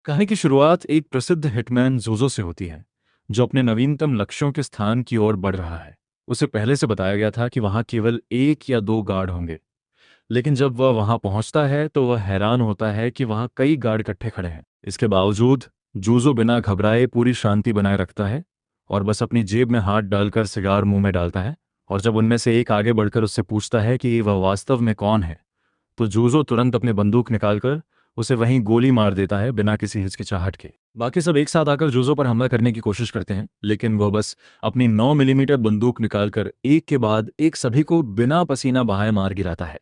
कहानी की शुरुआत एक प्रसिद्ध हिटमैन जोजो से होती है, जो अपने नवीनतम लक्ष्यों के स्थान की ओर बढ़ रहा है। उसे पहले से बताया गया था कि वहां केवल एक या दो गार्ड होंगे, लेकिन जब वह वहां पहुंचता है तो वह हैरान होता है कि वहां कई गार्ड इकट्ठे खड़े हैं। इसके बावजूद जूजो बिना घबराए पूरी शांति बनाए रखता है और बस अपनी जेब में हाथ डालकर सिगार मुंह में डालता है। और जब उनमें से एक आगे बढ़कर उससे पूछता है कि वह वास्तव में कौन है, तो जूजो तुरंत अपनी बंदूक निकालकर उसे वहीं गोली मार देता है, बिना किसी हिचकिचाहट के। बाकी सब एक साथ आकर जूजो पर हमला करने की कोशिश करते हैं, लेकिन वह बस अपनी 9 मिलीमीटर बंदूक निकालकर एक के बाद एक सभी को बिना पसीना बहाए मार गिराता है।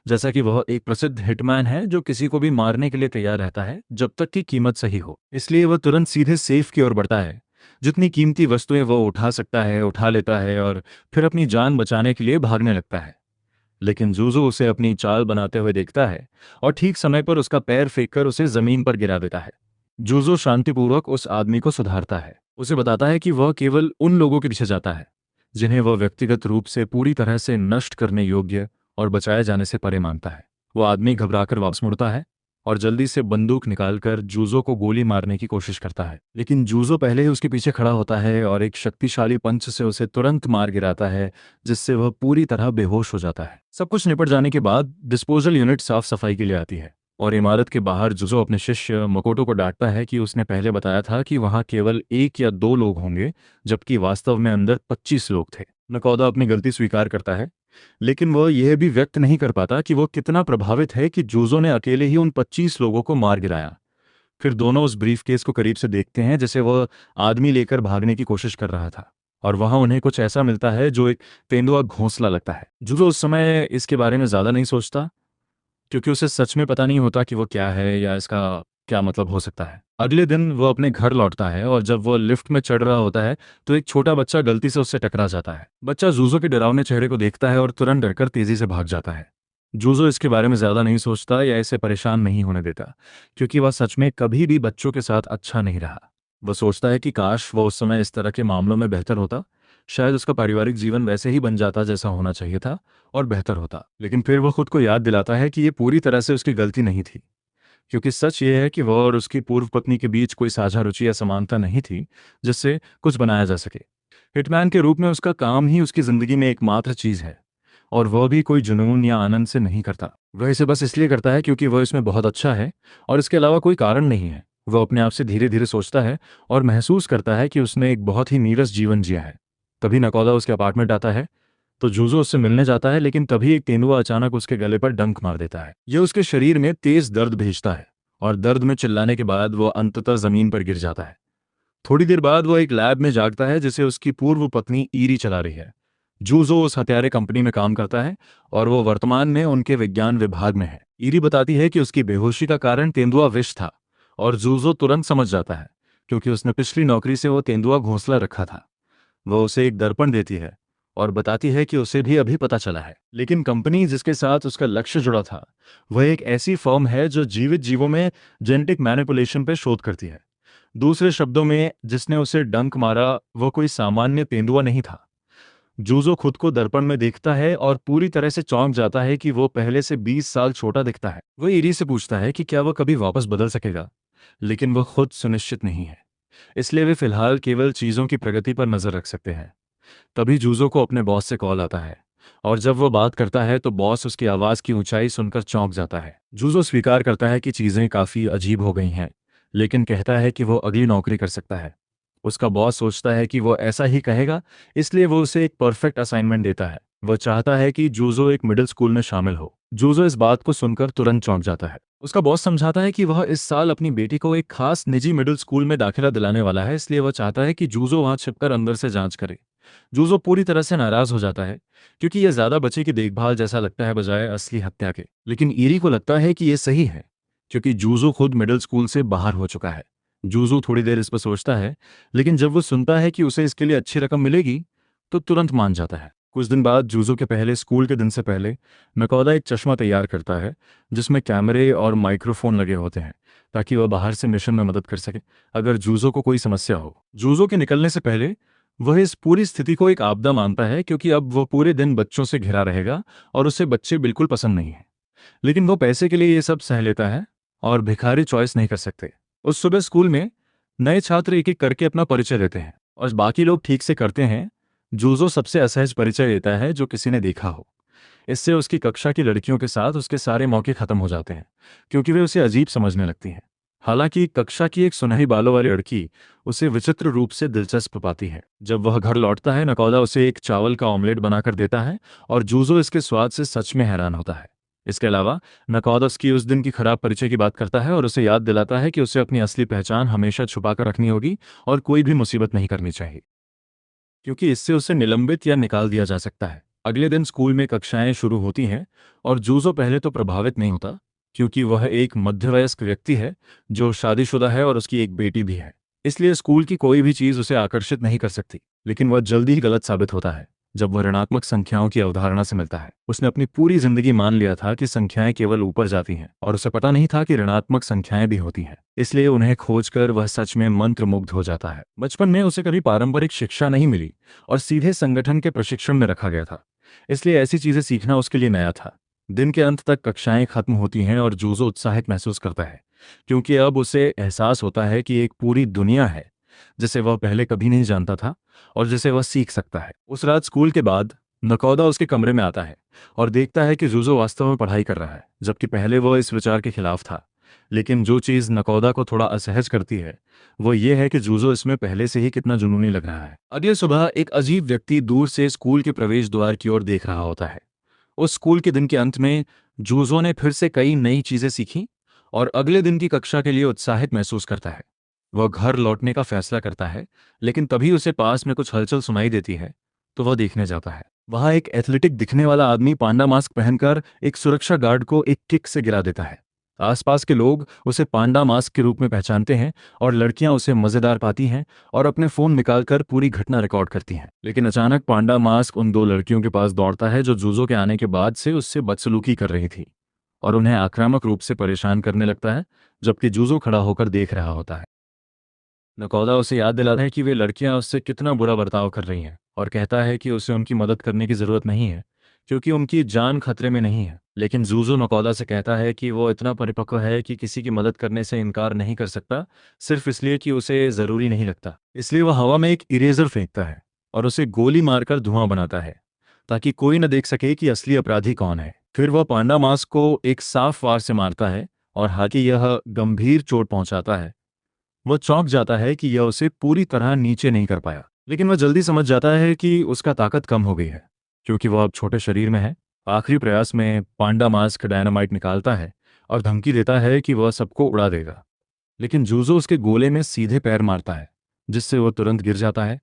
जैसा कि वह एक प्रसिद्ध हिटमैन है जो किसी को भी मारने के लिए तैयार रहता है जब तक कि कीमत सही हो। इसलिए वह तुरंत सीधे सेफ की ओर बढ़ता है। जितनी कीमती वस्तुएं वह उठा सकता है उठा लेता है और फिर अपनी जान बचाने के लिए भागने लगता है। लेकिन जूजो उसे अपनी चाल बनाते हुए देखता है और ठीक समय पर उसका पैर फेंककर उसे जमीन पर गिरा देता है। जूजो शांतिपूर्वक उस आदमी को सुधारता है, उसे बताता है कि वह केवल उन लोगों के पीछे जाता है जिन्हें वह व्यक्तिगत रूप से पूरी तरह से नष्ट करने योग्य और बचाए जाने से परे मानता है। वो आदमी घबराकर वापस मुड़ता है और जल्दी से बंदूक निकालकर जूजो को गोली मारने की कोशिश करता है, लेकिन जूजो पहले ही उसके पीछे खड़ा होता है और एक शक्तिशाली पंच से उसे तुरंत मार गिराता है, जिससे वह पूरी तरह बेहोश हो जाता है। सब कुछ निपट जाने के बाद डिस्पोजल यूनिट साफ सफाई के लिए आती है और इमारत के बाहर जूजो अपने शिष्य मकोटो को डांटता है कि उसने पहले बताया था कि वहां केवल एक या दो लोग होंगे, जबकि वास्तव में अंदर 25 लोग थे। नकोदा अपनी गलती स्वीकार करता है, लेकिन वह यह भी व्यक्त नहीं कर पाता कि वह कितना प्रभावित है कि जूजो ने अकेले ही उन 25 लोगों को मार गिराया। फिर दोनों उस ब्रीफकेस को करीब से देखते हैं जिसे वह आदमी लेकर भागने की कोशिश कर रहा था, और वहां उन्हें कुछ ऐसा मिलता है जो एक तेंदुआ घोंसला लगता है। जूजो उस समय इसके बारे में ज्यादा नहीं सोचता, क्योंकि उसे सच में पता नहीं होता कि वो क्या है या इसका क्या मतलब हो सकता है। अगले दिन वो अपने घर लौटता है और जब वो लिफ्ट में चढ़ रहा होता है तो एक छोटा बच्चा गलती से उससे टकरा जाता है। बच्चा जूजो के डरावने चेहरे को देखता है और तुरंत डरकर तेजी से भाग जाता है। जूजो इसके बारे में ज्यादा नहीं सोचता या इसे परेशान नहीं होने देता, क्योंकि वह सच में कभी भी बच्चों के साथ अच्छा नहीं रहा। वह सोचता है कि काश वह उस समय इस तरह के मामलों में बेहतर होता, शायद उसका पारिवारिक जीवन वैसे ही बन जाता जैसा होना चाहिए था और बेहतर होता। लेकिन फिर वह खुद को याद दिलाता है कि ये पूरी तरह से उसकी गलती नहीं थी, क्योंकि सच ये है कि वह और उसकी पूर्व पत्नी के बीच कोई साझा रुचि या समानता नहीं थी जिससे कुछ बनाया जा सके। हिटमैन के रूप में उसका काम ही उसकी जिंदगी में एकमात्र चीज है, और वह भी कोई जुनून या आनंद से नहीं करता। वह इसे बस इसलिए करता है क्योंकि वह इसमें बहुत अच्छा है और इसके अलावा कोई कारण नहीं है। वह अपने आप से धीरे धीरे सोचता है और महसूस करता है कि उसने एक बहुत ही नीरस जीवन जिया है। तभी नकोदा उसके अपार्टमेंट आता है तो जूजो उससे मिलने जाता है, लेकिन तभी एक तेंदुआ अचानक उसके गले पर डंक मार देता है। यह उसके शरीर में तेज दर्द भेजता है और दर्द में चिल्लाने के बाद वो अंततः जमीन पर गिर जाता है। थोड़ी देर बाद वो एक लैब में जागता है जिसे उसकी पूर्व पत्नी ईरी चला रही है। जूजो उस हत्यारे कंपनी में काम करता है और वो वर्तमान में उनके विज्ञान विभाग में है। ईरी बताती है कि उसकी बेहोशी का कारण तेंदुआ विष था, और जूजो तुरंत समझ जाता है क्योंकि उसने पिछली नौकरी से वो तेंदुआ घोंसला रखा था। वह उसे एक दर्पण देती है और बताती है कि उसे भी अभी पता चला है, लेकिन कंपनी जिसके साथ उसका लक्ष्य जुड़ा था वह एक ऐसी फर्म है जो जीवित जीवों में जेनेटिक मैनिपुलेशन पर शोध करती है। दूसरे शब्दों में, जिसने उसे डंक मारा वह कोई सामान्य तेंदुआ नहीं था। जूजो खुद को दर्पण में देखता है और पूरी तरह से चौंक जाता है कि वो पहले से 20 साल छोटा दिखता है। वह ईरी से पूछता है कि क्या वह कभी वापस बदल सकेगा, लेकिन वह खुद सुनिश्चित नहीं है, इसलिए वे फिलहाल केवल चीजों की प्रगति पर नजर रख सकते हैं। तभी जूजो को अपने बॉस से कॉल आता है, और जब वो बात करता है तो बॉस उसकी आवाज की ऊंचाई सुनकर चौंक जाता है। जूजो स्वीकार करता है कि चीजें काफी अजीब हो गई हैं, लेकिन कहता है कि वो अगली नौकरी कर सकता है। उसका बॉस सोचता है कि वो ऐसा ही कहेगा, इसलिए वो उसे एक परफेक्ट असाइनमेंट देता है। वह चाहता है कि जूजो एक मिडिल स्कूल में शामिल हो। जूजो इस बात को सुनकर तुरंत चौंक जाता है। उसका बॉस समझाता है कि वह इस साल अपनी बेटी को एक खास निजी मिडिल स्कूल में दाखिला दिलाने वाला है, इसलिए वह चाहता है कि जूजो वहां छिपकर अंदर से जांच करे। जूजो पूरी तरह से नाराज हो जाता है, क्योंकि यह ज्यादा बच्चे की देखभाल जैसा लगता है बजाय असली हत्या के। लेकिन ईरी को लगता है कि यह सही है, क्योंकि जूजो खुद मिडिल स्कूल से बाहर हो चुका है। जूजो थोड़ी देर इस पर सोचता है, लेकिन जब वो सुनता है कि उसे इसके लिए अच्छी रकम मिलेगी तो तुरंत मान जाता है। कुछ दिन बाद जूजो के पहले स्कूल के दिन से पहले नकोदा एक चश्मा तैयार करता है जिसमें कैमरे और माइक्रोफोन लगे होते हैं, ताकि वह बाहर से मिशन में मदद कर सके अगर जूजो को कोई समस्या हो। जूजो के निकलने से पहले वह इस पूरी स्थिति को एक आपदा मानता है, क्योंकि अब वह पूरे दिन बच्चों से घिरा रहेगा और उसे बच्चे बिल्कुल पसंद नहीं है। लेकिन वो पैसे के लिए ये सब सह लेता है, और भिखारी चॉइस नहीं कर सकते। उस सुबह स्कूल में नए छात्र एक एक करके अपना परिचय देते हैं और बाकी लोग ठीक से करते हैं। जूजो सबसे असहज परिचय देता है जो किसी ने देखा हो। इससे उसकी कक्षा की लड़कियों के साथ उसके सारे मौके खत्म हो जाते हैं, क्योंकि वे उसे अजीब समझने लगती हैं। हालांकि कक्षा की एक सुनहरी बालों वाली लड़की उसे विचित्र रूप से दिलचस्प पाती है। जब वह घर लौटता है, नकोदा उसे एक चावल का ऑमलेट बनाकर देता है और जूजो इसके स्वाद से सच में हैरान होता है। इसके अलावा नकोदा उसकी उस दिन की खराब परिचय की बात करता है और उसे याद दिलाता है कि उसे अपनी असली पहचान हमेशा छुपाकर रखनी होगी और कोई भी मुसीबत नहीं करनी चाहिए, क्योंकि इससे उसे निलंबित या निकाल दिया जा सकता है। अगले दिन स्कूल में कक्षाएं शुरू होती हैं और जूजो पहले तो प्रभावित नहीं होता, क्योंकि वह एक मध्यवयस्क व्यक्ति है जो शादीशुदा है और उसकी एक बेटी भी है। इसलिए स्कूल की कोई भी चीज़ उसे आकर्षित नहीं कर सकती। लेकिन वह जल्दी ही गलत साबित होता है जब वह ऋणात्मक संख्याओं की अवधारणा से मिलता है। उसने अपनी पूरी जिंदगी मान लिया था कि संख्याएं केवल ऊपर जाती हैं और उसे पता नहीं था कि ऋणात्मक संख्याएं भी होती हैं। इसलिए उन्हें खोजकर वह सच में मंत्रमुग्ध हो जाता है। बचपन में उसे कभी पारंपरिक शिक्षा नहीं मिली और सीधे संगठन के प्रशिक्षण में रखा गया था, इसलिए ऐसी चीजें सीखना उसके लिए नया था। दिन के अंत तक कक्षाएं खत्म होती हैं और जूजो उत्साहित महसूस करता है, क्योंकि अब उसे एहसास होता है कि एक पूरी दुनिया है जिसे वह पहले कभी नहीं जानता था और जिसे वह सीख सकता है। उस रात स्कूल के बाद नकोदा उसके कमरे में आता है और देखता है कि जूजो वास्तव में पढ़ाई कर रहा है, जबकि पहले वह इस विचार के खिलाफ था। लेकिन जो चीज़ नकोदा को थोड़ा असहज करती है वो ये है कि जूजो इसमें पहले से ही कितना जुनूनी लग रहा है। अगली सुबह एक अजीब व्यक्ति दूर से स्कूल के प्रवेश द्वार की ओर देख रहा होता है। उस स्कूल के दिन के अंत में जूजो ने फिर से कई नई चीजें सीखी और अगले दिन की कक्षा के लिए उत्साहित महसूस करता है। वह घर लौटने का फैसला करता है, लेकिन तभी उसे पास में कुछ हलचल सुनाई देती है, तो वह देखने जाता है। वहां एक एथलेटिक दिखने वाला आदमी पांडा मास्क पहनकर एक सुरक्षा गार्ड को एक किक से गिरा देता है। आसपास के लोग उसे पांडा मास्क के रूप में पहचानते हैं और लड़कियां उसे मजेदार पाती हैं और अपने फोन निकालकर पूरी घटना रिकॉर्ड करती हैं। लेकिन अचानक पांडा मास्क उन दो लड़कियों के पास दौड़ता है जो जूजो के आने के बाद से उससे बदसलूकी कर रही थी और उन्हें आक्रामक रूप से परेशान करने लगता है, जबकि जूजो खड़ा होकर देख रहा होता है। नकोदा उसे याद दिलाता है कि वे लड़कियां उससे कितना बुरा बर्ताव कर रही हैं और कहता है कि उसे उनकी मदद करने की जरूरत नहीं है, क्योंकि उनकी जान खतरे में नहीं है। लेकिन जूजो नकोदा से कहता है कि वो इतना परिपक्व है कि किसी की मदद करने से इनकार नहीं कर सकता, सिर्फ इसलिए कि उसे ज़रूरी नहीं लगता। इसलिए वह हवा में एक इरेजर फेंकता है और उसे गोली मारकर धुआं बनाता है, ताकि कोई न देख सके कि असली अपराधी कौन है। फिर वह पांडा मास्क को एक साफ वार से मारता है और हालांकि यह गंभीर चोट पहुंचाता है, वह चौंक जाता है कि यह उसे पूरी तरह नीचे नहीं कर पाया। लेकिन वह जल्दी समझ जाता है कि उसका ताकत कम हो गई है, क्योंकि वह अब छोटे शरीर में है। आखिरी प्रयास में पांडा मास्क डायनामाइट निकालता है और धमकी देता है कि वह सबको उड़ा देगा। लेकिन जूजो उसके गोले में सीधे पैर मारता है, जिससे वह तुरंत गिर जाता है।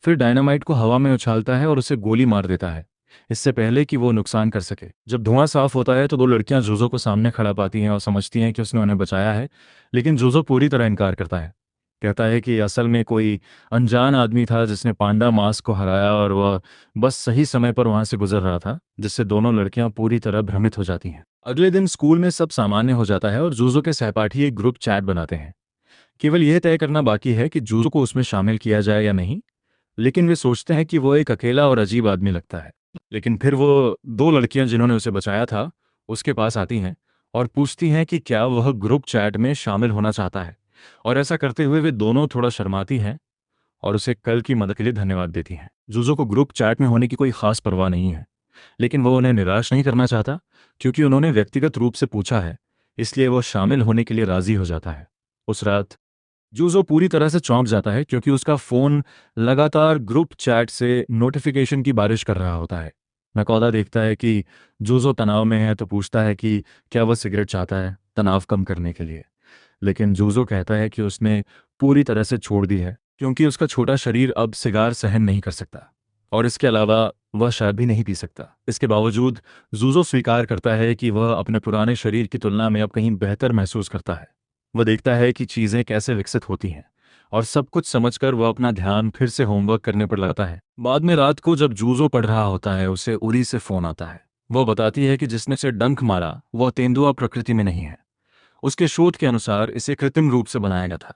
फिर डायनामाइट को हवा में उछालता है और उसे गोली मार देता है, इससे पहले कि वो नुकसान कर सके। जब धुआं साफ होता है तो दो लड़कियां जूजो को सामने खड़ा पाती हैं और समझती हैं कि उसने उन्हें बचाया है। लेकिन जूजो पूरी तरह इनकार करता है, कहता है कि असल में कोई अनजान आदमी था जिसने पांडा मास्क को हराया और वह बस सही समय पर वहां से गुजर रहा था, जिससे दोनों लड़कियां पूरी तरह भ्रमित हो जाती हैं। अगले दिन स्कूल में सब सामान्य हो जाता है और जूजो के सहपाठी एक ग्रुप चैट बनाते हैं। केवल यह तय करना बाकी है कि जूजो को उसमें शामिल किया जाए या नहीं। लेकिन वे सोचते हैं कि वो एक अकेला और अजीब आदमी लगता है। लेकिन फिर वो दो लड़कियां जिन्होंने उसे बचाया था उसके पास आती हैं और पूछती हैं कि क्या वह ग्रुप चैट में शामिल होना चाहता है, और ऐसा करते हुए वे दोनों थोड़ा शर्माती हैं और उसे कल की मदद के लिए धन्यवाद देती हैं। जूजो को ग्रुप चैट में होने की कोई खास परवाह नहीं है, लेकिन वो उन्हें निराश नहीं करना चाहता, क्योंकि उन्होंने व्यक्तिगत रूप से पूछा है, इसलिए वो शामिल होने के लिए राजी हो जाता है। उस रात जूजो पूरी तरह से चौंक जाता है, क्योंकि उसका फोन लगातार ग्रुप चैट से नोटिफिकेशन की बारिश कर रहा होता है। नकोदा देखता है कि जूजो तनाव में है तो पूछता है कि क्या वह सिगरेट चाहता है तनाव कम करने के लिए। लेकिन जूजो कहता है कि उसने पूरी तरह से छोड़ दी है, क्योंकि उसका छोटा शरीर अब सिगार सहन नहीं कर सकता और इसके अलावा वह शराब भी नहीं पी सकता। इसके बावजूद जूजो स्वीकार करता है कि वह अपने पुराने शरीर की तुलना में अब कहीं बेहतर महसूस करता है। वह देखता है कि चीज़ें कैसे विकसित होती हैं और सब कुछ समझकर वह अपना ध्यान फिर से होमवर्क करने पर लगाता है। बाद में रात को जब जूजो पढ़ रहा होता है उसे उरी से फ़ोन आता है। वह बताती है कि जिसने उसे डंक मारा वह तेंदुआ प्रकृति में नहीं है। उसके शोध के अनुसार इसे कृत्रिम रूप से बनाया गया था।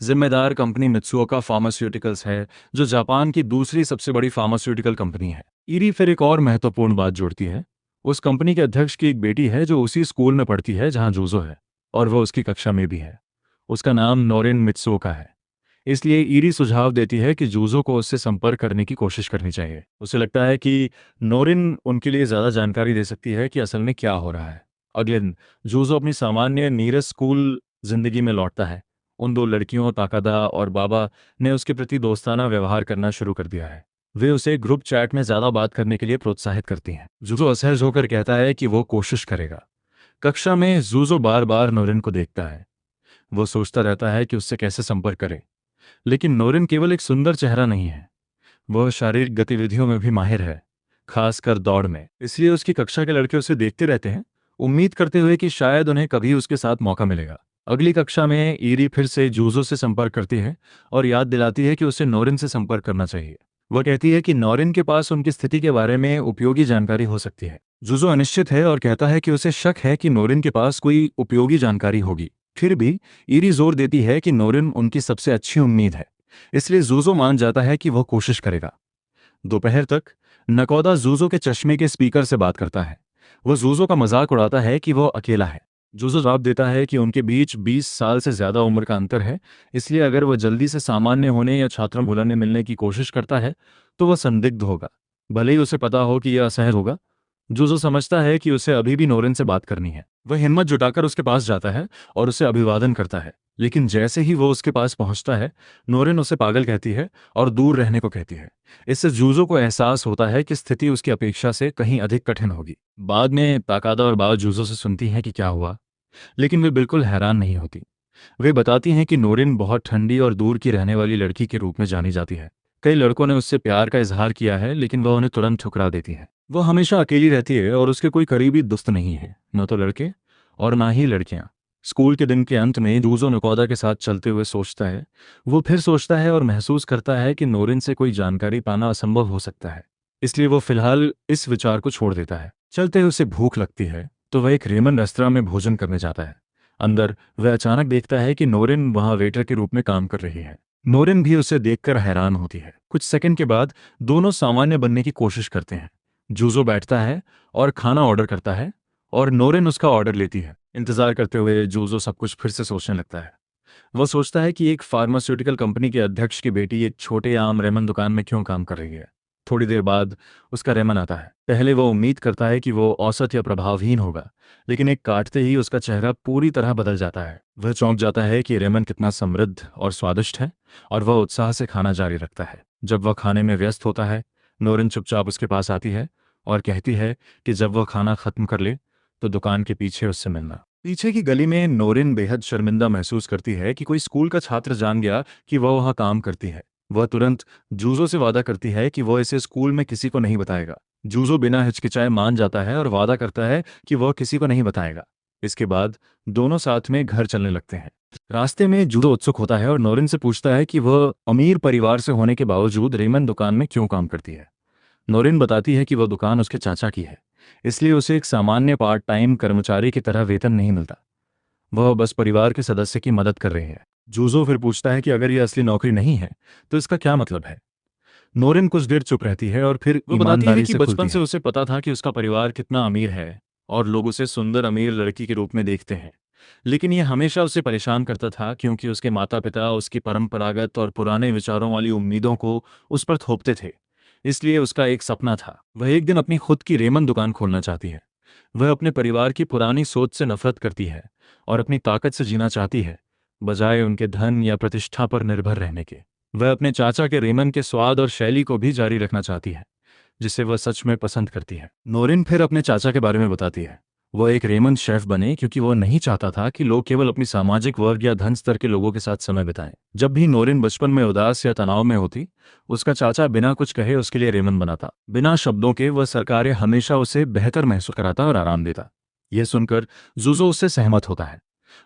जिम्मेदार कंपनी मित्सुओका फार्मास्यूटिकल्स है, जो जापान की दूसरी सबसे बड़ी फार्मास्यूटिकल कंपनी है। ईरी फिर एक और महत्वपूर्ण बात जोड़ती है। उस कंपनी के अध्यक्ष की एक बेटी है जो उसी स्कूल में पढ़ती है जहां जूजो है, और वह उसकी कक्षा में भी है। उसका नाम नोरिन मित्सुओका है। इसलिए ईरी सुझाव देती है कि जूजो को उससे संपर्क करने की कोशिश करनी चाहिए। उसे लगता है कि नोरिन उनके लिए ज़्यादा जानकारी दे सकती है कि असल में क्या हो रहा है। अगले दिन जूजो अपनी सामान्य नीरस स्कूल जिंदगी में लौटता है। उन दो लड़कियों ताकादा और बाबा ने उसके प्रति दोस्ताना व्यवहार करना शुरू कर दिया है। वे उसे ग्रुप चैट में ज़्यादा बात करने के लिए प्रोत्साहित करती हैं। जूजो असहज होकर कहता है कि वो कोशिश करेगा। कक्षा में जूजो बार बार नोरिन को देखता है। वो सोचता रहता है कि उससे कैसे संपर्क करे। लेकिन नोरिन केवल एक सुंदर चेहरा नहीं है, वह शारीरिक गतिविधियों में भी माहिर है, खासकर दौड़ में। इसलिए उसकी कक्षा के लड़के उसे देखते रहते हैं, उम्मीद करते हुए कि शायद उन्हें कभी उसके साथ मौका मिलेगा। अगली कक्षा में ईरी फिर से जूजो से संपर्क करती है और याद दिलाती है कि उसे नोरिन से संपर्क करना चाहिए। वह कहती है कि नोरिन के पास उनकी स्थिति के बारे में उपयोगी जानकारी हो सकती है। जूजो अनिश्चित है और कहता है कि उसे शक है कि नोरिन के पास कोई उपयोगी जानकारी होगी। फिर भी ईरी जोर देती है कि नोरिन उनकी सबसे अच्छी उम्मीद है, इसलिए जूजो मान जाता है कि वह कोशिश करेगा। दोपहर तक नकोदा जूजो के चश्मे के स्पीकर से बात करता है। वह जूजो का मजाक उड़ाता है कि वह अकेला है। जूजो जवाब देता है कि उनके बीच 20 साल से ज्यादा उम्र का अंतर है, इसलिए अगर वह जल्दी से सामान्य होने या छात्रों बुलाने मिलने की कोशिश करता है तो वह संदिग्ध होगा, भले ही उसे पता हो कि यह असहज होगा। जूजो समझता है कि उसे अभी भी नोरिन से बात करनी है। वह हिम्मत जुटाकर उसके पास जाता है और उसे अभिवादन करता है, लेकिन जैसे ही वो उसके पास पहुंचता है नोरिन उसे पागल कहती है और दूर रहने को कहती है। इससे जूजो को एहसास होता है कि स्थिति उसकी अपेक्षा से कहीं अधिक कठिन होगी। बाद में ताकादा और बाबा जूजो से सुनती हैं कि क्या हुआ, लेकिन वे बिल्कुल हैरान नहीं होती। वे बताती हैं कि नोरिन बहुत ठंडी और दूर की रहने वाली लड़की के रूप में जानी जाती है। कई लड़कों ने उससे प्यार का इजहार किया है, लेकिन वह उन्हें तुरंत ठुकरा देती है। वह हमेशा अकेली रहती है और उसके कोई करीबी दोस्त नहीं है, न तो लड़के और ना ही लड़कियां। स्कूल के दिन के अंत में जूजो नकोदा के साथ चलते हुए सोचता है, वो फिर सोचता है और महसूस करता है कि नोरिन से कोई जानकारी पाना असंभव हो सकता है। इसलिए वो फिलहाल इस विचार को छोड़ देता है। चलते हुए उसे भूख लगती है तो वह एक रेमन रेस्तरां में भोजन करने जाता है। अंदर वह अचानक देखता है कि नोरिन वहां वेटर के रूप में काम कर रही है। नोरिन भी उसे देखकर हैरान होती है। कुछ सेकंड के बाद दोनों सामान्य बनने की कोशिश करते हैं। जूजो बैठता है और खाना ऑर्डर करता है और नोरिन उसका ऑर्डर लेती है। इंतजार करते हुए जूजो सब कुछ फिर से सोचने लगता है। वह सोचता है कि एक फार्मास्यूटिकल कंपनी के अध्यक्ष की बेटी एक छोटे आम रेमन दुकान में क्यों काम कर रही है। थोड़ी देर बाद उसका रेमन आता है। पहले वो उम्मीद करता है कि वो औसत या प्रभावहीन होगा, लेकिन एक काटते ही उसका चेहरा पूरी तरह बदल जाता है। वह चौंक जाता है कि रेमन कितना समृद्ध और स्वादिष्ट है और वह उत्साह से खाना जारी रखता है। जब वह खाने में व्यस्त होता है नोरिन चुपचाप उसके पास आती है और कहती है कि जब वह खाना खत्म कर ले तो दुकान के पीछे उससे मिलना। पीछे की गली में नोरिन बेहद शर्मिंदा महसूस करती है कि कोई स्कूल का छात्र जान गया कि वह वहां काम करती है। वह तुरंत जूजो से वादा करती है कि वह इसे स्कूल में किसी को नहीं बताएगा। जूजो बिना हिचकिचाए मान जाता है और वादा करता है कि वह किसी को नहीं बताएगा। इसके बाद दोनों साथ में घर चलने लगते हैं। रास्ते में जूजो उत्सुक होता है और नोरिन से पूछता है कि वह अमीर परिवार से होने के बावजूद रेमन दुकान में क्यों काम करती है। नोरिन बताती है कि वह दुकान उसके चाचा की है, इसलिए उसे एक सामान्य पार्ट टाइम कर्मचारी की तरह वेतन नहीं मिलता। वह बस परिवार के सदस्य की मदद कर रही है। जूजो फिर पूछता है कि अगर यह असली नौकरी नहीं है तो इसका क्या मतलब है। नोरिन कुछ देर चुप रहती है और फिर वो बताती है कि बचपन से उसे पता था कि उसका परिवार कितना अमीर है और लोग उसे सुंदर अमीर लड़की के रूप में देखते हैं, लेकिन यह हमेशा उसे परेशान करता था क्योंकि उसके माता पिता उसकी परंपरागत और पुराने विचारों वाली उम्मीदों को उस पर थोपते थे। इसलिए उसका एक सपना था, वह एक दिन अपनी खुद की रेमन दुकान खोलना चाहती है। वह अपने परिवार की पुरानी सोच से नफरत करती है और अपनी ताकत से जीना चाहती है, बजाय उनके धन या प्रतिष्ठा पर निर्भर रहने के। वह अपने चाचा के रेमन के स्वाद और शैली को भी जारी रखना चाहती है, जिसे वह सच में पसंद करती है। नोरिन फिर अपने चाचा के बारे में बताती है। वह एक रेमन शेफ बने क्योंकि वह नहीं चाहता था कि लोग केवल अपनी सामाजिक वर्ग या धन स्तर के लोगों के साथ समय बिताएं। जब भी नोरिन बचपन में उदास या तनाव में होती, उसका चाचा बिना कुछ कहे उसके लिए रेमन बनाता। बिना शब्दों के वह सरकारें हमेशा उसे बेहतर महसूस कराता और आराम देता। यह सुनकर जूजो उससे सहमत होता है।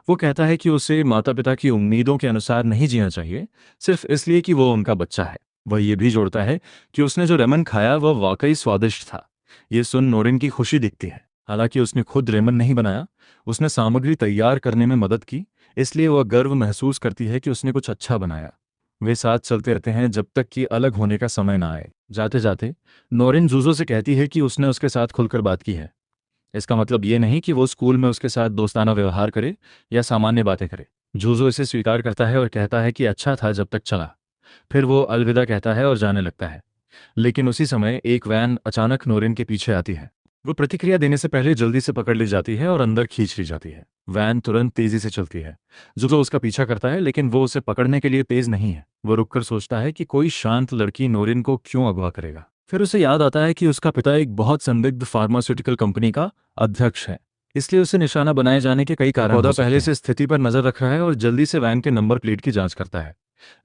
वो कहता है कि उसे माता पिता की उम्मीदों के अनुसार नहीं जीना चाहिए, सिर्फ इसलिए कि वो उनका बच्चा है। वह ये भी जोड़ता है कि उसने जो रेमन खाया वह वाकई स्वादिष्ट था। ये सुन नोरिन की खुशी दिखती है। हालांकि उसने खुद रेमन नहीं बनाया, उसने सामग्री तैयार करने में मदद की, इसलिए वह गर्व महसूस करती है कि उसने कुछ अच्छा बनाया। वे साथ चलते रहते हैं जब तक कि अलग होने का समय ना आए। जाते जाते नोरिन जूजो से कहती है कि उसने उसके साथ खुलकर बात की है। इसका मतलब ये नहीं कि वो स्कूल में उसके साथ दोस्ताना व्यवहार करे या सामान्य बातें करे। जूजो इसे स्वीकार करता है और कहता है कि अच्छा था जब तक चला। फिर वो अलविदा कहता है और जाने लगता है। लेकिन उसी समय एक वैन अचानक नोरिन के पीछे आती है। वो प्रतिक्रिया देने से पहले जल्दी से पकड़ ली जाती है और अंदर खींच ली जाती है। वैन तुरंत तेजी से चलती है। जूजो उसका पीछा करता है, लेकिन वो उसे पकड़ने के लिए तेज नहीं है। वो रुककर सोचता है कि कोई शांत लड़की नोरिन को क्यों अगवा करेगा। फिर उसे याद आता है कि उसका पिता एक बहुत संदिग्ध फार्मास्यूटिकल कंपनी का अध्यक्ष है, इसलिए उसे निशाना बनाए जाने के कई कारण हो सकते हैं। पहले से स्थिति पर नजर रख रहा है और जल्दी से वैन के नंबर प्लेट की जांच करता है,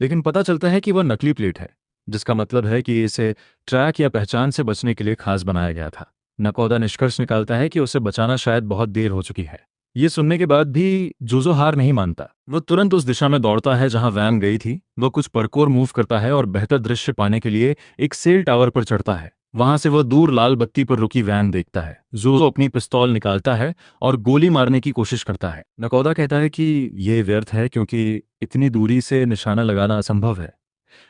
लेकिन पता चलता है कि वह नकली प्लेट है, जिसका मतलब है कि इसे ट्रैक या पहचान से बचने के लिए खास बनाया गया था। नकोदा निष्कर्ष निकालता है कि उसे बचाना शायद बहुत देर हो चुकी है। ये सुनने के बाद भी जूजो हार नहीं मानता। वो तुरंत उस दिशा में दौड़ता है जहां वैन गई थी। वो कुछ परकोर मूव करता है और बेहतर दृश्य पाने के लिए एक सेल टावर पर चढ़ता है। वहां से वह दूर लाल बत्ती पर रुकी वैन देखता है। जूजो अपनी पिस्तौल निकालता है और गोली मारने की कोशिश करता है। नकोदा कहता है कि यह व्यर्थ है क्योंकि इतनी दूरी से निशाना लगाना असंभव है।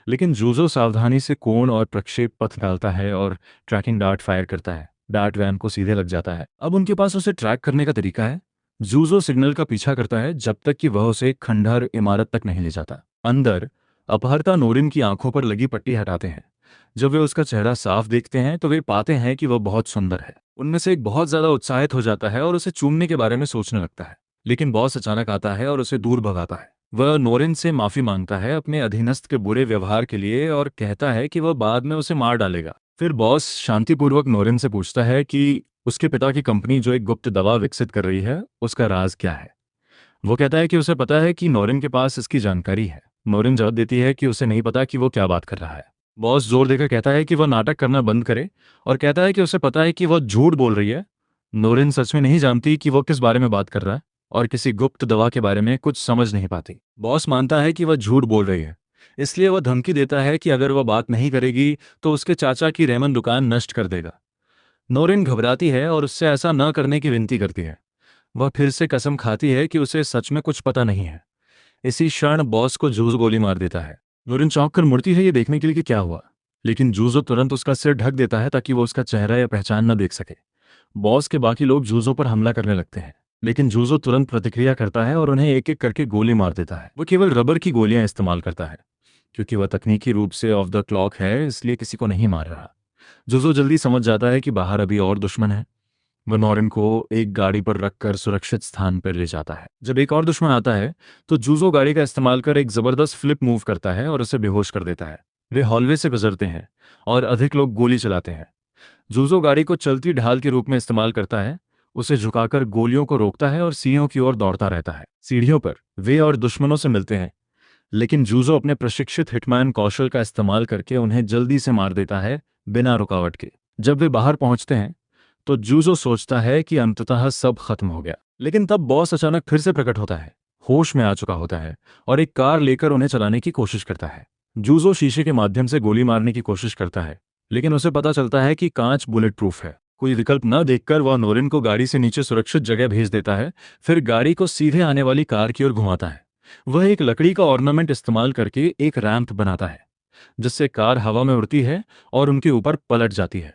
लेकिन जूजो सावधानी से कोण और प्रक्षेप पथ डालता है और ट्रैकिंग डार्ट फायर करता है। डार्ट वैन को सीधे लग जाता है। अब उनके पास उसे ट्रैक करने का तरीका है। जूजो सिग्नल का पीछा करता है जब तक कि वह उसे एक खंडहर इमारत तक नहीं ले जाता। अंदर अपहर्ता नोरिन की आंखों पर लगी पट्टी हटाते हैं। जब वे उसका चेहरा साफ देखते हैं तो वे पाते हैं कि वह बहुत सुंदर है। उनमें से एक बहुत ज्यादा उत्साहित हो जाता है और उसे चूमने के बारे में सोचने लगता है। लेकिन बॉस अचानक आता है और उसे दूर भगाता है। वह नोरिन से माफी मांगता है अपने अधीनस्थ के बुरे व्यवहार के लिए और कहता है कि वह बाद में उसे मार डालेगा। फिर बॉस शांतिपूर्वक नोरिन से पूछता है कि उसके पिता की कंपनी जो एक गुप्त दवा विकसित कर रही है उसका राज क्या है। वो कहता है कि उसे पता है कि नोरिन के पास इसकी जानकारी है। नोरिन जवाब देती है कि उसे नहीं पता कि वो क्या बात कर रहा है। बॉस जोर देकर कहता है कि वह नाटक करना बंद करे और कहता है कि उसे पता है कि वह झूठ बोल रही है। नोरिन सच में नहीं जानती कि वो किस बारे में बात कर रहा है और किसी गुप्त दवा के बारे में कुछ समझ नहीं पाती। बॉस मानता है कि वह झूठ बोल रही है, इसलिए वह धमकी देता है कि अगर वह बात नहीं करेगी तो उसके चाचा की रेमन दुकान नष्ट कर देगा। नोरिन घबराती है और उससे ऐसा न करने की विनती करती है। वह फिर से कसम खाती है कि उसे सच में कुछ पता नहीं है। इसी क्षण बॉस को जूस गोली मार देता है। नोरिन चौंक कर मुड़ती है ये देखने के लिए कि क्या हुआ, लेकिन जूजो तुरंत उसका सिर ढक देता है ताकि वो उसका चेहरा या पहचान न देख सके। बॉस के बाकी लोग जूजो पर हमला करने लगते हैं, लेकिन जूजो तुरंत प्रतिक्रिया करता है और उन्हें एक एक करके गोली मार देता है। वो केवल रबर की गोलियां इस्तेमाल करता है क्योंकि वह तकनीकी रूप से ऑफ द क्लॉक है, इसलिए किसी को नहीं मार रहा। जूजो जल्दी समझ जाता है कि बाहर अभी और दुश्मन है। वह नोरिन को एक गाड़ी पर रखकर सुरक्षित स्थान पर ले जाता है। जब एक और दुश्मन आता है तो जूजो गाड़ी का इस्तेमाल कर एक जबरदस्त फ्लिप मूव करता है और उसे बेहोश कर देता है। वे हॉलवे से गुजरते हैं और अधिक लोग गोली चलाते हैं। जूजो गाड़ी को चलती ढाल के रूप में इस्तेमाल करता है। उसे झुकाकर गोलियों को रोकता है और सीढ़ियों की ओर दौड़ता रहता है। सीढ़ियों पर वे और दुश्मनों से मिलते हैं, लेकिन जूजो अपने प्रशिक्षित हिटमैन कौशल का इस्तेमाल करके उन्हें जल्दी से मार देता है, बिना रुकावट के। जब वे बाहर पहुंचते हैं तो जूजो सोचता है कि अंततः सब खत्म हो गया। लेकिन तब बॉस अचानक फिर से प्रकट होता है, होश में आ चुका होता है और एक कार लेकर उन्हें चलाने की कोशिश करता है। जूजो शीशे के माध्यम से गोली मारने की कोशिश करता है, लेकिन उसे पता चलता है कि कांच बुलेट प्रूफ है। कोई विकल्प न देखकर वह नोरिन को गाड़ी से नीचे सुरक्षित जगह भेज देता है। फिर गाड़ी को सीधे आने वाली कार की ओर घुमाता है। वह एक लकड़ी का ऑर्नामेंट इस्तेमाल करके एक रैंप बनाता है, जिससे कार हवा में उड़ती है और उनके ऊपर पलट जाती है।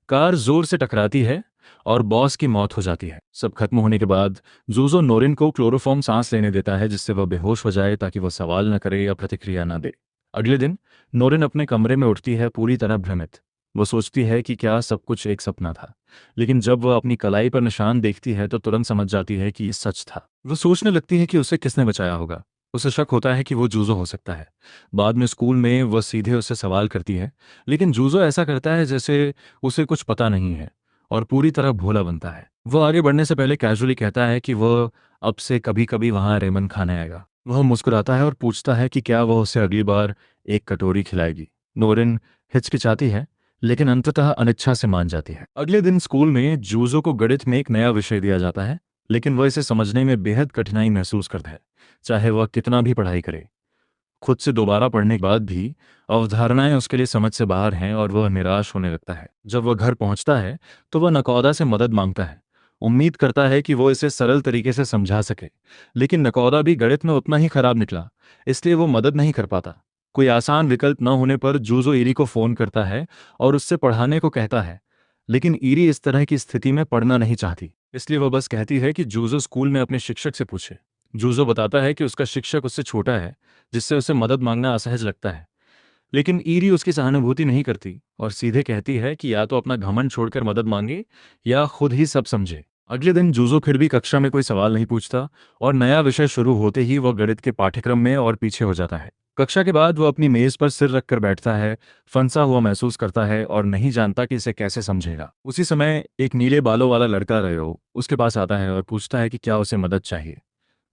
कार जोर से टकराती है और बॉस की मौत हो जाती है। सब खत्म होने के बाद जूजो नोरिन को क्लोरोफॉर्म सांस लेने देता है, जिससे वह बेहोश हो जाए ताकि वह सवाल न करे या प्रतिक्रिया न दे। अगले दिन नोरिन अपने कमरे में उठती है, पूरी तरह भ्रमित। वो सोचती है कि क्या सब कुछ एक सपना था, लेकिन जब वह अपनी कलाई पर निशान देखती है तो तुरंत समझ जाती है कि ये सच था। वो सोचने लगती है कि उसे किसने बचाया होगा। उसे शक होता है कि वो जूजो हो सकता है। बाद में स्कूल में वह सीधे उससे सवाल करती है, लेकिन जूजो ऐसा करता है जैसे उसे कुछ पता नहीं है और पूरी तरह भोला बनता है। वह आगे बढ़ने से पहले कैजुअली कहता है कि वह अब से कभी कभी वहां रेमन खाने आएगा। वह मुस्कुराता है और पूछता है कि क्या वह उसे अगली बार एक कटोरी खिलाएगी। नोरिन हिचकिचाती है, लेकिन अंततः अनिच्छा से मान जाती है। अगले दिन स्कूल में जूजो को गणित में एक नया विषय दिया जाता है, लेकिन वह इसे समझने में बेहद कठिनाई महसूस करता है, चाहे वह कितना भी पढ़ाई करे। खुद से दोबारा पढ़ने के बाद भी अवधारणाएं उसके लिए समझ से बाहर हैं और वह निराश होने लगता है। जब वह घर पहुंचता है तो वह नकोदा से मदद मांगता है, उम्मीद करता है कि वो इसे सरल तरीके से समझा सके। लेकिन नकोदा भी गणित में उतना ही खराब निकला, इसलिए वो मदद नहीं कर पाता। कोई आसान विकल्प न होने पर जूजो ईरी को फोन करता है और उससे पढ़ाने को कहता है, लेकिन ईरी इस तरह की स्थिति में पढ़ना नहीं चाहती, इसलिए वह बस कहती है कि जूजो स्कूल में अपने शिक्षक से पूछे। जूजो बताता है कि उसका शिक्षक उससे छोटा है, जिससे उसे मदद मांगना असहज लगता है। लेकिन ईरी उसकी सहानुभूति नहीं करती और सीधे कहती है कि या तो अपना घमंड छोड़कर मदद मांगे या खुद ही सब समझे। अगले दिन जूजो फिर भी कक्षा में कोई सवाल नहीं पूछता और नया विषय शुरू होते ही वह गणित के पाठ्यक्रम में और पीछे हो जाता है। कक्षा के बाद वह अपनी मेज पर सिर रखकर बैठता है, फंसा हुआ महसूस करता है और नहीं जानता कि इसे कैसे समझेगा। उसी समय एक नीले बालों वाला लड़का रयो उसके पास आता है और पूछता है कि क्या उसे मदद चाहिए।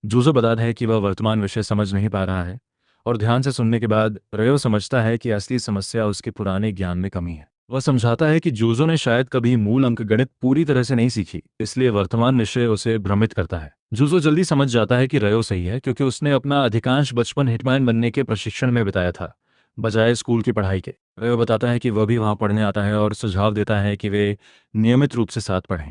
जूजो बताता है कि वह वर्तमान विषय समझ नहीं पा रहा है और ध्यान से सुनने के बाद रयो समझता है कि असली समस्या उसके पुराने ज्ञान में कमी है। वह समझाता है कि जूजो ने शायद कभी मूल अंक गणित पूरी तरह से नहीं सीखी, इसलिए वर्तमान विषय उसे भ्रमित करता है। जूजो जल्दी समझ जाता है कि रयो सही है, क्योंकि उसने अपना अधिकांश बचपन हिटमैन बनने के प्रशिक्षण में बिताया था, बजाय स्कूल की पढ़ाई के। रयो बताता है कि वह भी वहां पढ़ने आता है और सुझाव देता है कि वे नियमित रूप से साथ पढ़ें।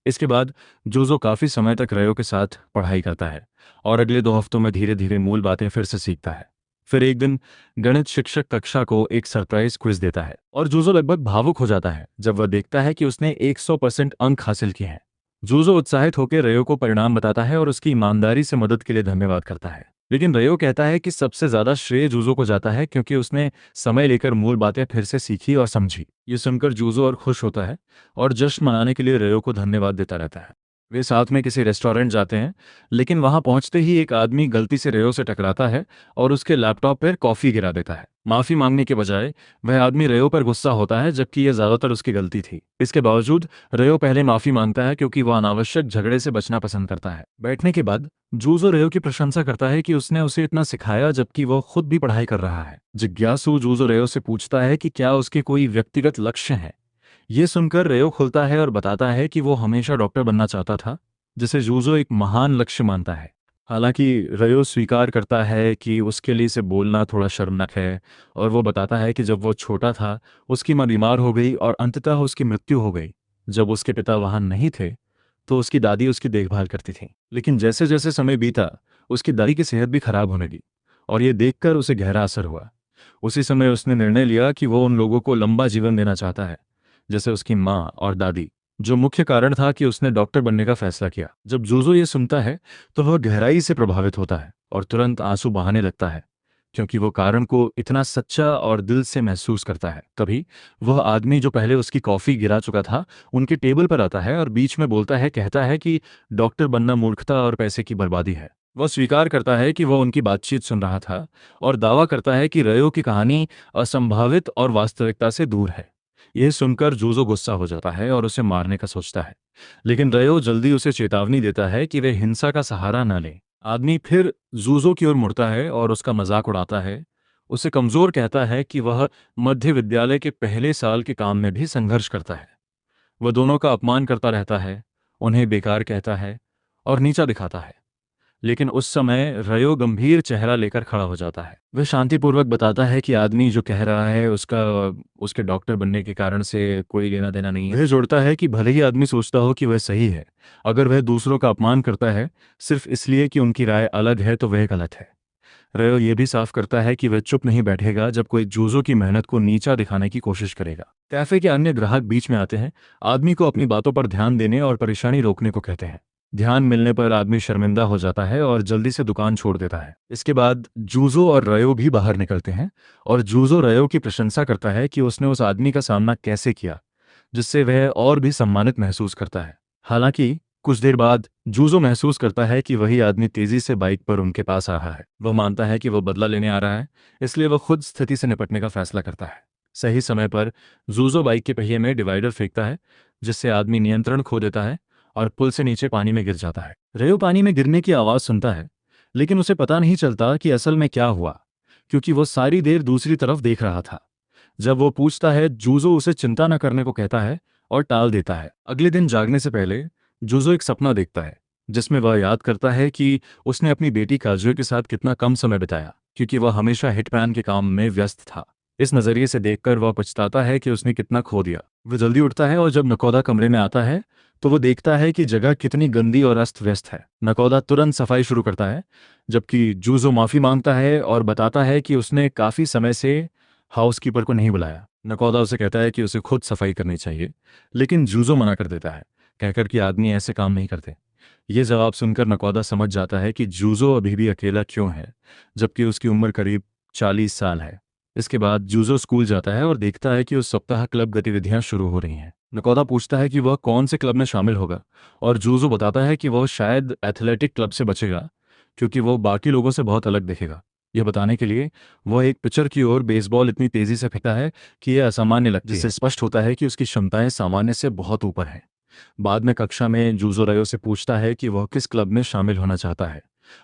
इसके बाद जूजो काफी समय तक रयो के साथ पढ़ाई करता है और अगले 2 हफ्तों में धीरे धीरे मूल बातें फिर से सीखता है। फिर एक दिन गणित शिक्षक कक्षा को एक सरप्राइज क्विज देता है और जूजो लगभग भावुक हो जाता है जब वह देखता है कि उसने 100% अंक हासिल किए हैं। जूजो उत्साहित होकर रयो को परिणाम बताता है और उसकी ईमानदारी से मदद के लिए धन्यवाद करता है। लेकिन रयो कहता है कि सबसे ज्यादा श्रेय जूजो को जाता है, क्योंकि उसने समय लेकर मूल बातें फिर से सीखी और समझी। ये सुनकर जूजो और खुश होता है और जश्न मनाने के लिए रयो को धन्यवाद देता रहता है। वे साथ में किसी रेस्टोरेंट जाते हैं, लेकिन वहां पहुंचते ही एक आदमी गलती से रयो से टकराता है और उसके लैपटॉप पर कॉफी गिरा देता है। माफी मांगने के बजाय वह आदमी रयो पर गुस्सा होता है, जबकि यह ज्यादातर उसकी गलती थी। इसके बावजूद रयो पहले माफी मांगता है, क्योंकि वह अनावश्यक झगड़े से बचना पसंद करता है। बैठने के बाद जूजो रयो की प्रशंसा करता है कि उसने उसे इतना सिखाया, जबकि वह खुद भी पढ़ाई कर रहा है। जिज्ञासु जूजो रयो से पूछता है कि क्या उसके कोई व्यक्तिगत लक्ष्य हैं। ये सुनकर रयो खुलता है और बताता है कि वो हमेशा डॉक्टर बनना चाहता था, जिसे जूजो एक महान लक्ष्य मानता है। हालांकि रयो स्वीकार करता है कि उसके लिए इसे बोलना थोड़ा शर्मनाक है, और वो बताता है कि जब वो छोटा था उसकी मां बीमार हो गई और अंततः उसकी मृत्यु हो गई। जब उसके पिता वहां नहीं थे तो उसकी दादी उसकी देखभाल करती थी। लेकिन जैसे जैसे समय बीता उसकी दादी की सेहत भी खराब होने लगी और ये देखकर उसे गहरा असर हुआ। उसी समय उसने निर्णय लिया कि वो उन लोगों को लंबा जीवन देना चाहता है, जैसे उसकी माँ और दादी, जो मुख्य कारण था कि उसने डॉक्टर बनने का फैसला किया। जब जूजो ये सुनता है तो वह गहराई से प्रभावित होता है और तुरंत आंसू बहाने लगता है, क्योंकि वो कारण को इतना सच्चा और दिल से महसूस करता है। तभी वह आदमी जो पहले उसकी कॉफी गिरा चुका था उनके टेबल पर आता है और बीच में बोलता है, कहता है कि डॉक्टर बनना मूर्खता और पैसे की बर्बादी है। वह स्वीकार करता है कि वह उनकी बातचीत सुन रहा था और दावा करता है कि रयो की कहानी असंभावित और वास्तविकता से दूर है। यह सुनकर जूजो गुस्सा हो जाता है और उसे मारने का सोचता है, लेकिन रयो जल्दी उसे चेतावनी देता है कि वे हिंसा का सहारा न ले। आदमी फिर जूजो की ओर मुड़ता है और उसका मजाक उड़ाता है, उसे कमजोर कहता है कि वह मध्य विद्यालय के पहले साल के काम में भी संघर्ष करता है। वह दोनों का अपमान करता रहता है, उन्हें बेकार कहता है और नीचा दिखाता है। लेकिन उस समय रयो गंभीर चेहरा लेकर खड़ा हो जाता है। वह शांतिपूर्वक बताता है कि आदमी जो कह रहा है उसका उसके डॉक्टर बनने के कारण से कोई लेना देना नहीं है। वह जोड़ता है कि भले ही आदमी सोचता हो कि वह सही है, अगर वह दूसरों का अपमान करता है सिर्फ इसलिए कि उनकी राय अलग है तो वह गलत है। रयो ये भी साफ करता है कि वह चुप नहीं बैठेगा जब कोई जूजो की मेहनत को नीचा दिखाने की कोशिश करेगा। कैफे के अन्य ग्राहक बीच में आते हैं, आदमी को अपनी बातों पर ध्यान देने और परेशानी रोकने को कहते हैं। ध्यान मिलने पर आदमी शर्मिंदा हो जाता है और जल्दी से दुकान छोड़ देता है। इसके बाद जूजो और रयो भी बाहर निकलते हैं और जूजो रयो की प्रशंसा करता है कि उसने उस आदमी का सामना कैसे किया, जिससे वह और भी सम्मानित महसूस करता है। हालांकि कुछ देर बाद जूजो महसूस करता है कि वही आदमी तेजी से बाइक पर उनके पास आ रहा है। वह मानता है कि वह बदला लेने आ रहा है, इसलिए वह खुद स्थिति से निपटने का फैसला करता है। सही समय पर जूजो बाइक के पहिए में डिवाइडर फेंकता है, जिससे आदमी नियंत्रण खो देता है और पुल से नीचे पानी में गिर जाता है। रेयो पानी में गिरने की आवाज सुनता है, लेकिन उसे पता नहीं चलता कि असल में क्या हुआ, क्योंकि वो सारी देर दूसरी तरफ देख रहा था। जब वो पूछता है, जूजो उसे चिंता न करने को कहता है और टाल देता है। अगले दिन जागने से पहले जूजो एक सपना देखता है, जिसमें वह याद करता है कि उसने अपनी बेटी काजुए के साथ कितना कम समय बिताया, क्योंकि वह हमेशा हिटमैन के काम में व्यस्त था। इस नजरिए से देखकर वह पछताता है कि उसने कितना खो दिया। वह जल्दी उठता है और जब नकोदा कमरे में आता है तो वो देखता है कि जगह कितनी गंदी और अस्त व्यस्त है। नकोदा तुरंत सफाई शुरू करता है, जबकि जूजो माफी मांगता है और बताता है कि उसने काफी समय से हाउसकीपर को नहीं बुलाया। नकोदा उसे कहता है कि उसे खुद सफाई करनी चाहिए, लेकिन जूजो मना कर देता है, कहकर कि आदमी ऐसे काम नहीं करते। ये जवाब सुनकर नकोदा समझ जाता है कि जूजो अभी भी अकेला क्यों है, जबकि उसकी उम्र करीब 40 साल है। इसके बाद जूजो स्कूल जाता है और देखता है कि उस सप्ताह क्लब गतिविधियां शुरू हो रही हैं। नकोदा पूछता है कि वह कौन से क्लब में शामिल होगा, और जूजो बताता है कि वह शायद एथलेटिक क्लब से बचेगा, क्योंकि वह बाकी लोगों से बहुत अलग दिखेगा। यह बताने के लिए वह एक पिचर की ओर बेसबॉल इतनी तेजी से फेंकता है कि यह असामान्य लगती है, जिससे स्पष्ट होता है कि उसकी क्षमताएं सामान्य से बहुत ऊपर हैं। बाद में कक्षा में जूजो रयो से पूछता है कि वह किस क्लब में शामिल होना चाहता है,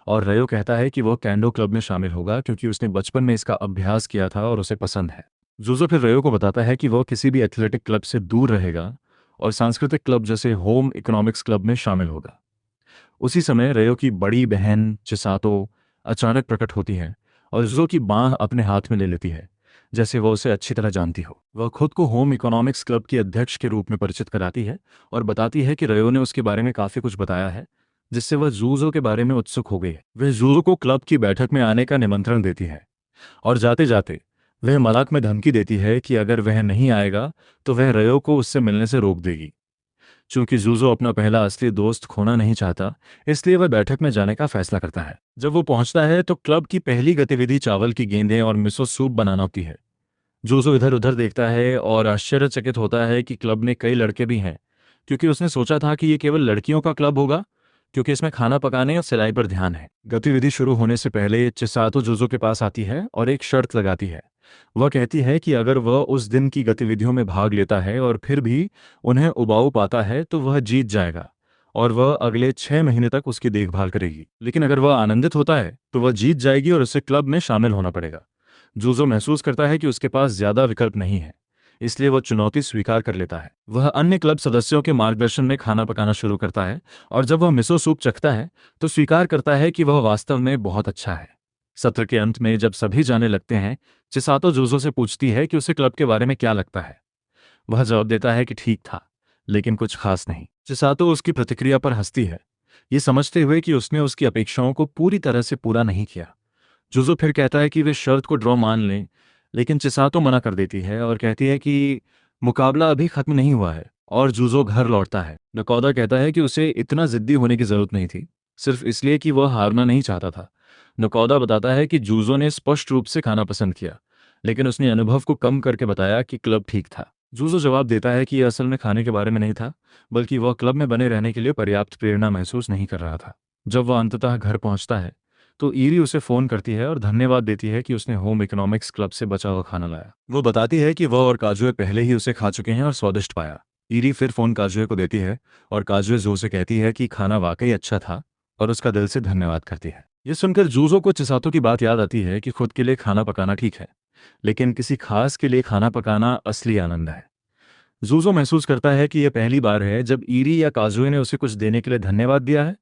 और रयो कहता है कि वह कैंडो क्लब में शामिल होगा क्योंकि उसने बचपन में इसका अभ्यास किया था और उसे पसंद है। जूजो फिर रयो को बताता है कि वह किसी भी एथलेटिक क्लब से दूर रहेगा और सांस्कृतिक क्लब जैसे होम इकोनॉमिक्स क्लब में शामिल होगा। उसी समय रयो की बड़ी बहन चिसातो अचानक प्रकट होती है और जूजो की बांह अपने हाथ में ले लेती है, जैसे वह उसे अच्छी तरह जानती हो। वह खुद को होम इकोनॉमिक्स क्लब की अध्यक्ष के रूप में परिचित कराती है और बताती है कि रयो ने उसके बारे में काफ़ी कुछ बताया है, जिससे वह जूजो के बारे में उत्सुक हो गई है। वह जूजो को क्लब की बैठक में आने का निमंत्रण देती है, और जाते जाते वह मजाक में धमकी देती है कि अगर वह नहीं आएगा तो वह रयो को उससे मिलने से रोक देगी। चूंकि जूजो अपना पहला असली दोस्त खोना नहीं चाहता, इसलिए वह बैठक में जाने का फैसला करता है। जब वो पहुंचता है तो क्लब की पहली गतिविधि चावल की गेंदें और मिसो सूप बनाना होती है। जूजो इधर उधर देखता है और आश्चर्यचकित होता है कि क्लब में कई लड़के भी हैं, क्योंकि उसने सोचा था कि ये केवल लड़कियों का क्लब होगा, क्योंकि इसमें खाना पकाने और सिलाई पर ध्यान है। गतिविधि शुरू होने से पहले चिसातो जूजो के पास आती है और एक शर्त लगाती है। वह कहती है कि अगर वह उस दिन की गतिविधियों में भाग लेता है और फिर भी उन्हें उबाऊ पाता है तो वह जीत जाएगा, और वह अगले 6 महीने तक उसकी देखभाल करेगी। लेकिन अगर वह आनंदित होता है तो वह जीत जाएगी और उसे क्लब में शामिल होना पड़ेगा। जूजो महसूस करता है कि उसके पास ज्यादा विकल्प नहीं है, इसलिए वह चुनौती स्वीकार कर लेता है। वह अन्य क्लब सदस्यों के मार्गदर्शन में खाना पकाना शुरू करता है, और जब वह मिसो सूप चखता है तो स्वीकार करता है कि वह वास्तव में बहुत अच्छा है। सत्र के अंत में जब सभी जाने लगते हैं, चिसातो जूजो से पूछती है कि उसे क्लब के बारे में क्या लगता है। वह जवाब देता है कि ठीक था, लेकिन कुछ खास नहीं। चिसातो उसकी प्रतिक्रिया पर हंसती है, ये समझते हुए कि उसने उसकी अपेक्षाओं को पूरी तरह से पूरा नहीं किया। जूजो फिर कहता है कि वे शर्त को ड्रॉ मान लें, लेकिन चिसातो मना कर देती है और कहती है कि मुकाबला अभी खत्म नहीं हुआ है, और जूजो घर लौटता है। नकोदा कहता है कि उसे इतना जिद्दी होने की जरूरत नहीं थी, सिर्फ इसलिए कि वह हारना नहीं चाहता था। नकोदा बताता है कि जूजो ने स्पष्ट रूप से खाना पसंद किया, लेकिन उसने अनुभव को कम करके बताया कि क्लब ठीक था। जूजो जवाब देता है कि यह असल में खाने के बारे में नहीं था, बल्कि वह क्लब में बने रहने के लिए पर्याप्त प्रेरणा महसूस नहीं कर रहा था। जब वह अंततः घर पहुंचता है तो ईरी उसे फ़ोन करती है और धन्यवाद देती है कि उसने होम इकोनॉमिक्स क्लब से बचा हुआ खाना लाया। वो बताती है कि वह और काजुए पहले ही उसे खा चुके हैं और स्वादिष्ट पाया। ईरी फिर फ़ोन काजुए को देती है और काजुए जो से कहती है कि खाना वाकई अच्छा था और उसका दिल से धन्यवाद करती है। ये सुनकर जूजो को चिसातो की बात याद आती है कि खुद के लिए खाना पकाना ठीक है, लेकिन किसी खास के लिए खाना पकाना असली आनंद है। जूजो महसूस करता है कि यह पहली बार है जब ईरी या काजुए ने उसे कुछ देने के लिए धन्यवाद दिया है,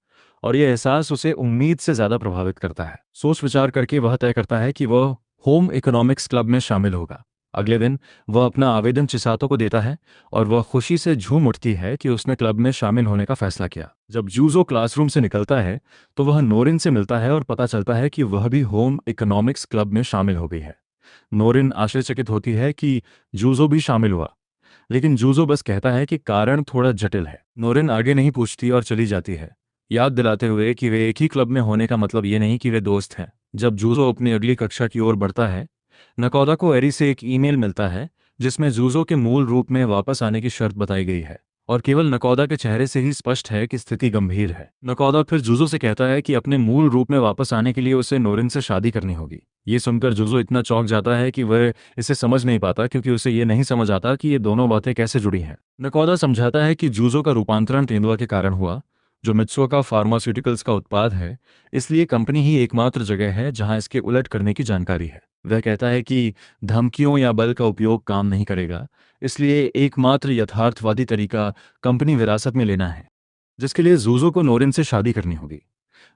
और यह एहसास उसे उम्मीद से ज्यादा प्रभावित करता है। सोच विचार करके वह तय करता है कि वह होम इकोनॉमिक्स क्लब में शामिल होगा। अगले दिन वह अपना आवेदन चिसातो को देता है और वह खुशी से झूम उठती है कि उसने क्लब में शामिल होने का फैसला किया। जब जूजो क्लासरूम से निकलता है तो वह नोरिन से मिलता है और पता चलता है कि वह भी होम इकोनॉमिक्स क्लब में शामिल हो गई है। नोरिन आश्चर्यचकित होती है कि जूजो भी शामिल हुआ, लेकिन जूजो बस कहता है कि कारण थोड़ा जटिल है। नोरिन आगे नहीं पूछती और चली जाती है, याद दिलाते हुए कि वे एक ही क्लब में होने का मतलब ये नहीं कि वे दोस्त हैं। जब जूजो अपनी अगली कक्षा की ओर बढ़ता है, नकोदा को एरी से एक ईमेल मिलता है जिसमें जूजो के मूल रूप में वापस आने की शर्त बताई गई है, और केवल नकोदा के चेहरे से ही स्पष्ट है कि स्थिति गंभीर है। नकोदा फिर जूजो से कहता है कि अपने मूल रूप में वापस आने के लिए उसे नोरिन से शादी करनी होगी। ये सुनकर जूजो इतना चौंक जाता है कि वह इसे समझ नहीं पाता, क्योंकि उसे ये नहीं समझ आता कि ये दोनों बातें कैसे जुड़ी हैं। नकोदा समझाता है कि जूजो का रूपांतरण तेंदुआ के कारण हुआ, जो मित्सुओका फार्मास्यूटिकल्स का उत्पाद है, इसलिए कंपनी ही एकमात्र जगह है जहां इसके उलट करने की जानकारी है। वह कहता है कि धमकियों या बल का उपयोग काम नहीं करेगा, इसलिए एकमात्र यथार्थवादी तरीका कंपनी विरासत में लेना है, जिसके लिए जूजो को नोरिन से शादी करनी होगी।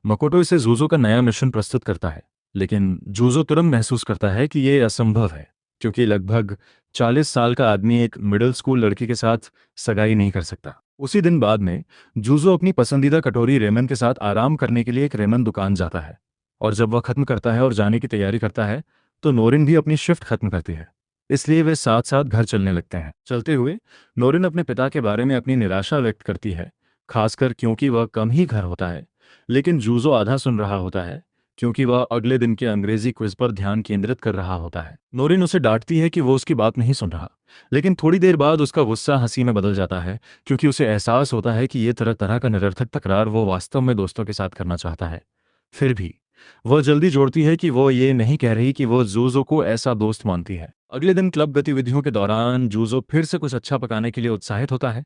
मकोटो इसे जूजो का नया मिशन प्रस्तुत करता है, लेकिन जूजो तुरंत महसूस करता है कि यह असंभव है, क्योंकि लगभग 40 साल का आदमी एक मिडिल स्कूल लड़की के साथ सगाई नहीं कर सकता। उसी दिन बाद में जूजो अपनी पसंदीदा कटोरी रेमन के साथ आराम करने के लिए एक रेमन दुकान जाता है, और जब वह खत्म करता है और जाने की तैयारी करता है तो नोरिन भी अपनी शिफ्ट खत्म करती है, इसलिए वे साथ साथ घर चलने लगते हैं। चलते हुए नोरिन अपने पिता के बारे में अपनी निराशा व्यक्त करती है, खासकर क्योंकि वह कम ही घर होता है। लेकिन जूजो आधा सुन रहा होता है क्योंकि वह अगले दिन के अंग्रेजी क्विज पर ध्यान केंद्रित कर रहा होता है। नोरिन उसे डांटती है कि वो उसकी बात नहीं सुन रहा, लेकिन थोड़ी देर बाद उसका गुस्सा हंसी में बदल जाता है क्योंकि उसे एहसास होता है कि ये तरह तरह का निरर्थक तकरार वो वास्तव में दोस्तों के साथ करना चाहता है। फिर भी वह जल्दी जोड़ती है कि वो ये नहीं कह रही कि वो जूजो को ऐसा दोस्त मानती है। अगले दिन क्लब गतिविधियों के दौरान जूजो फिर से कुछ अच्छा पकाने के लिए उत्साहित होता है,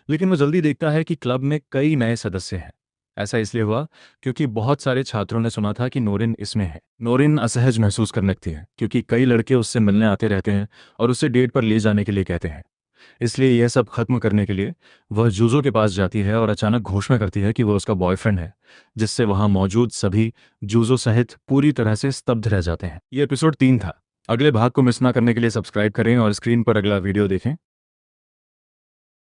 लेकिन वो जल्दी देखता है कि क्लब में कई नए सदस्य हैं। ऐसा इसलिए हुआ क्योंकि बहुत सारे छात्रों ने सुना था कि नोरिन इसमें है। नोरिन असहज महसूस करने लगती है क्योंकि कई लड़के उससे मिलने आते रहते हैं और उसे डेट पर ले जाने के लिए कहते हैं। इसलिए यह सब खत्म करने के लिए वह जूजो के पास जाती है और अचानक घोषणा करती है कि वह उसका बॉयफ्रेंड है, जिससे वहां मौजूद सभी जूजो सहित पूरी तरह से स्तब्ध रह जाते हैं। ये एपिसोड 3 था। अगले भाग को मिस ना करने के लिए सब्सक्राइब करें और स्क्रीन पर अगला वीडियो देखें।